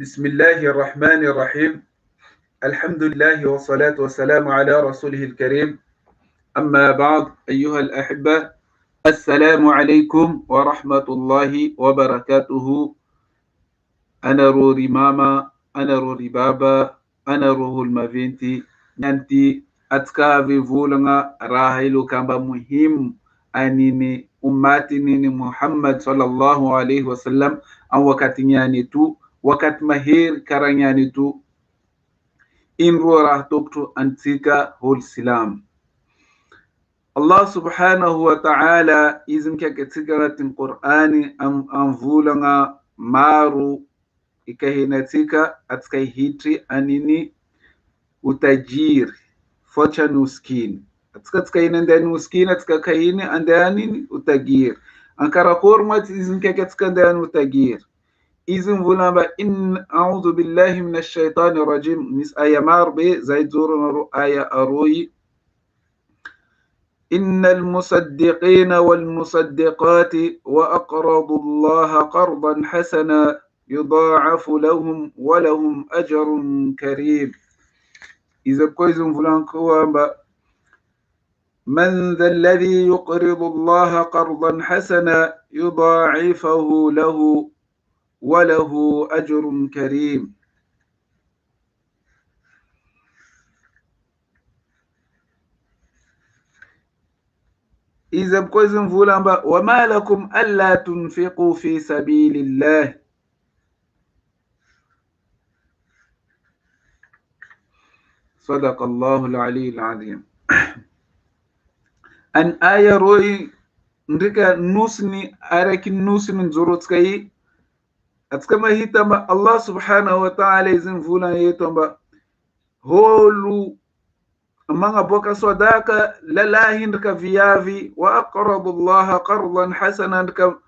بسم الله الرحمن الرحيم. الحمد لله والصلاة والسلام على رسوله الكريم. أما بعد أيها الأحبة، السلام عليكم ورحمة الله وبركاته. أنا روري ماما، أنا روري بابا، أنا روح المافينتي نانتي أتكافي فولنا راهيلو كامبا مهم أنيني أماتي نيني محمد صلى الله عليه وسلم أن وقت نياني تو وقت مهير كرانياني تو إن رورا توكتو أنتيكا هول سلام. الله سبحانه وتعالى إذن كتيكا القرآن أن فولنا مارو ikahinatika atikaihitri anini utajiri focha nuskini atikaina ndani uskini atikakaini andani utagir ankara kormat izin katika ndani utagir izin vulamba in a'udhu billahi minash shaitani rajim mis aya marbe zaiduru aya aroyi إن المصدقين والمصدقات وأقرضوا الله قرضا حسنا يضاعف لهم ولهم أجر كريم. إذا كويزم فلانكوا من ذا الذي يقرض الله قرضا حسنا يضاعفه له وله أجر كريم. إذا كويزم فلان وما لكم ألا تنفقوا في سبيل الله صدق الله العلي العظيم. أن آية روي ndika nusni araki nusni nzurutkai atkama hitamba Allah subhanahu wa ta'ala izin fulan yetomba holu manga boka sadaka lalahi ndika viyavi wa aqradu Allah qardan hasana ndika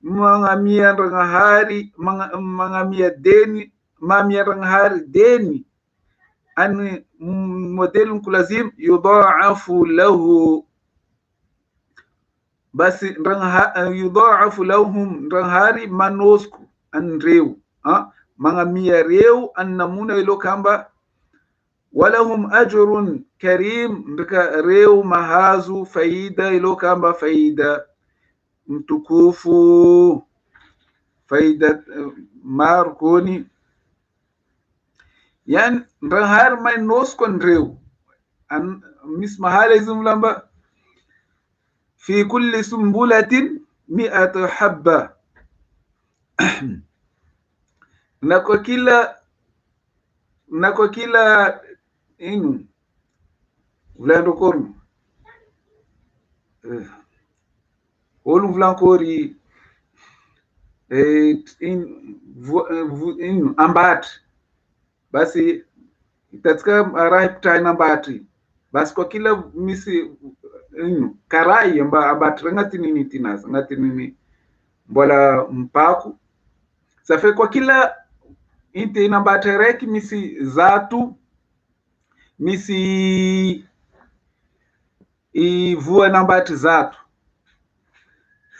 manga miya ndanga hari manga miya deni ma miya ndanga hari deni an modelun kulazim yudha'afu lahu basi yudha'afu lahum ndangahari manosku an rew manga miya rew an namuna ilo kamba walahum ajrun karim ndika rew mahazu faida ilo kamba faida mtukufu faida markoni yan ndangahari manosku an rew an mismahala izumlamba في كل سنبلة 100 حبة na kwa kila inu vulando korno olu vlankori inu ambati basi itatika arahi putaina ambati basi kwa kila misi karai ambati ngati nini tinasa ngati nini mbola mpaku safe kwa kila inte inambatereki misi zatu misi ivua nambati zatu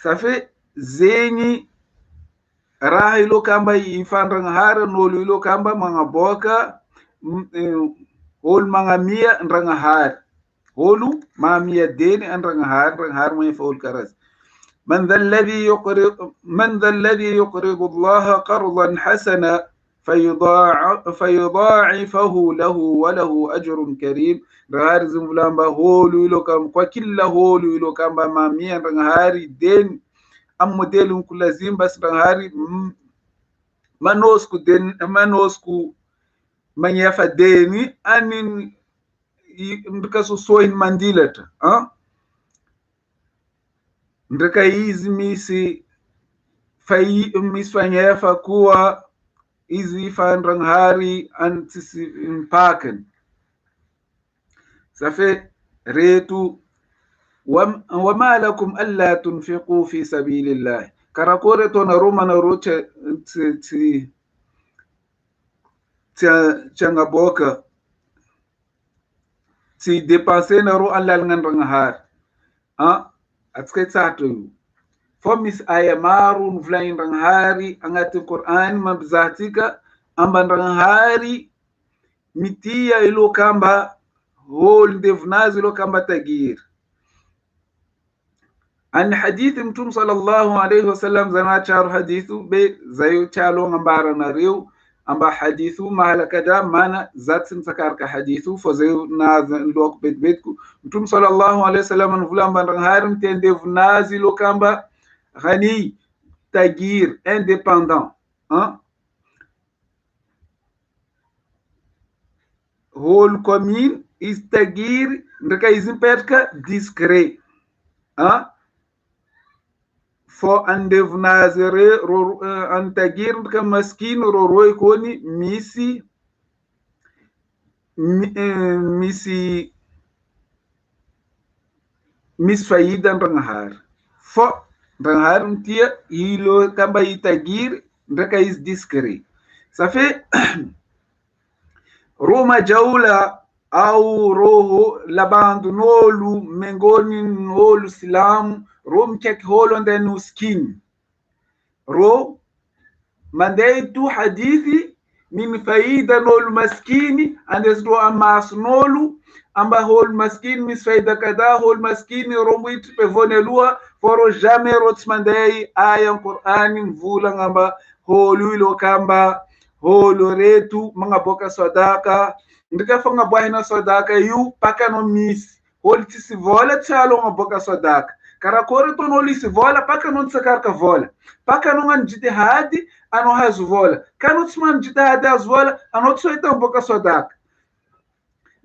safe zenyi raha ilo kamba ifandra ngahara nolu ilo kamba mangaboka hol mangamia ndanga hari holu mamia deni andanga har may faul karas من ذا الذي يقرض الله قرضا حسنا فيضاعفه له وله أجر كريم. رارز ملamba holu ilo kam kwa kila holu ilo kamba mamia ndanga hari deni am modelun kulazim bas ndanga hari manosku manyafa deni anin ndika soin mandilata ndika hizi misi fanyafa kuwa hizi fandrang hari antisi mpaken safe retu wama lakum alla tunfiqu fi sabilillah karakore to na roma na roche changa boka si dépenser na ro Allah ngan har atske tatu fomis aya marun vlain rang hari angati Quran mabzatika amba ndraghari mitia ilo kamba hol ndevnazi ilo kamba tagir. An hadithi mtume sallallahu alaihi wasallam zana charu hadithu be zayo chalo ngambara na riu amba hadithu mahala kada mana zatsin sakarka hadithu fo zayo na lok betku mtume sallallahu alaihi wasallam nvula amba ndraghari ndevnazi ilo kamba ghani tagir indépendant whole commune istagir ndika izimpetka discret fo andevnazere antagir ndika maskin roroi koni misi faida ndrangahar fo ndrangahar mtia hilo kamba itagir ndika is discret. Ça fait Roma jaula au roho labandu nolu mengoni nolu silamu rom kek holo ndenu skin ro mandeitu hadithi min faida nolu maskini andesro amas nolu amba hol maskini mis faida kada hol maskini romwit pevonelua foro jamais rots mandei aya Qur'ani mvula ngamba holu ilo kamba holo retu mga boka sadaka ndika fanga bwahina sadaka yu paka no mis hol tisi vola chalo nga boka sadaka karakore to no lisi vola paka no tsakarka vola paka no ngan jitihadi ano hazu vola kanu tsman jitihadi az vola ano tsoita boka sadaka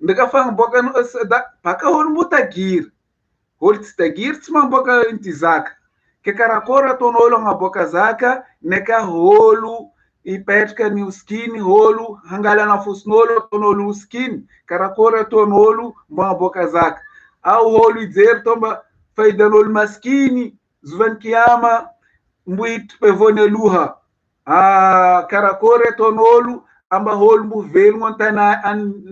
ndika fanga boka no sadaka paka hol mutagir hol tagir tsman boka intizaka ke karakora to no nga boka zaka neka holu ipetka ni uskini holu hangala na fusnolo tonolu uskini karakora tonolu mwa boka zaka au holu izer tomba faidanol maskini zuvan kiyama mbuit pevone luha karakora tonolu amba holu mbu velngon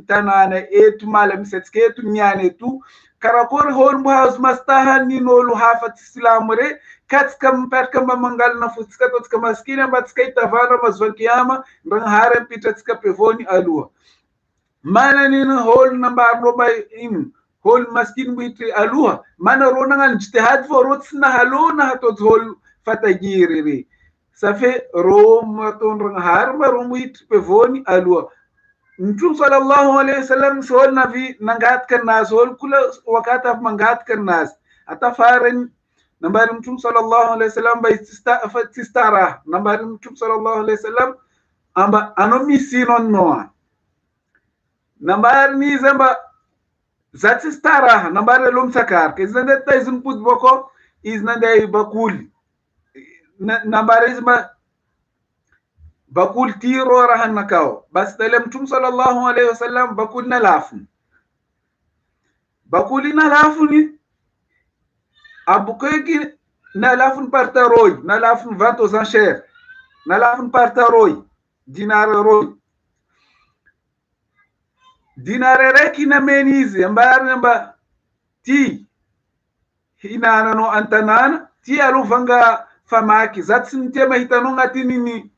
tanana etu mala misetsketu nyane tu karakora holu mbu haus mastaha ni nolu hafat islamure katika mpaka mangal na futsika totka maskini amba tika itavana mazwan kiyama ndang haren pita tika pevoni alua mana nina hol namba roba in hol maskini biti alua mana rona ngan jitihad fo rotsna halona hatot hol fatagiriri safe rom ton rang harba romit pevoni alua mtume sallallahu alaihi wasallam sol navi nangat kan nas hol kula wakata mangat kan nas atafaren nambari mtume sallallahu alaihi wasallam ba ististara nambari mtume sallallahu alaihi wasallam amba anomisi non noa nambari ni zamba zatistara nambari lom sakar ke zande taizun put boko iznande bakul nambari zamba bakul tiro rahan nakao bas tale mtume sallallahu alaihi wasallam bakul na lafu bakuli na lafu ni abukweki na lafun parta roy na lafun vente aux enchères na lafun parta roy dinare roy dinare reki na menizi ambar namba ti hinana no antanana ti alu vanga famaki zatsim tema hitano ngati nini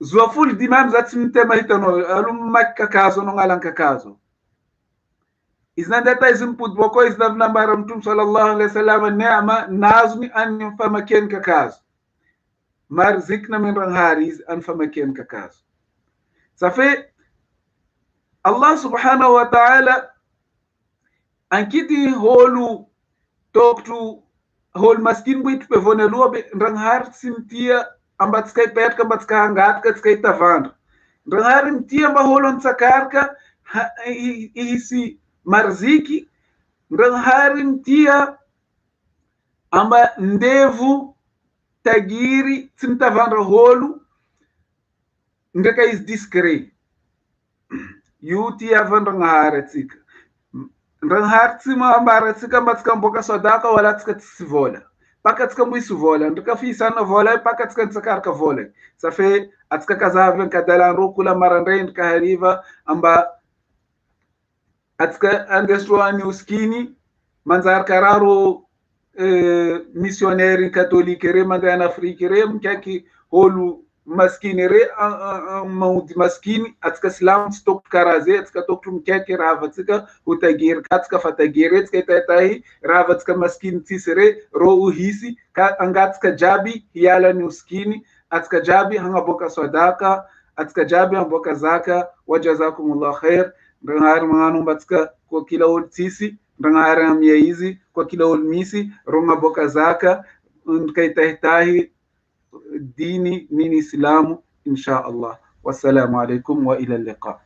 zuaful dimam zatsim tema hitano alu makka kazo no ngalanka kazo iznandata izimput boko iznav nambara mtum sallallahu alaihi wasallam neema nazmi an famaken kakaz mar zikna min ranharis an famaken kakaz safe Allah subhanahu wa ta'ala ankiti holu toktu hol maskin buit pevone luobe ranhar simtia ambat skai pet ka bat ska ngat ka skai tavand ranhar mtia ba holon sakarka isi marziki ndrangharin tia amba ndevu tagiri tsimtavandra holu ndeka is discret yuti avandra ngahara tsika ndranghaar tsima ambara tsika matska mboka sadaka wala tsika tsivola paka tsika mbuisu vola ndeka fisana vola paka tsika tsakarka vola safe atska kazaven kadalan rokula marandre ndka hariva amba atska andesroani uskini manzar kararo missionnaire catholique re manda en Afrique re mkaki holu maskini re maudi maskini atika silamu tsitoku karaze atika toku mkeke rava tsika utagir katika fatagire tsika itatahi rava tsika maskini tisire ro uhisi angatika jabi hiala ni uskini atika jabi hangaboka sadaka atika jabi hangaboka zaka wajazakumullah khair ngahar manganu batika kwa kila ol tisi ngahar amia hizi kwa kila ol misi ronga boka zaka kaitahitahi dini nini Islamu insha Allah. Wassalamu alaikum wa ila liqa.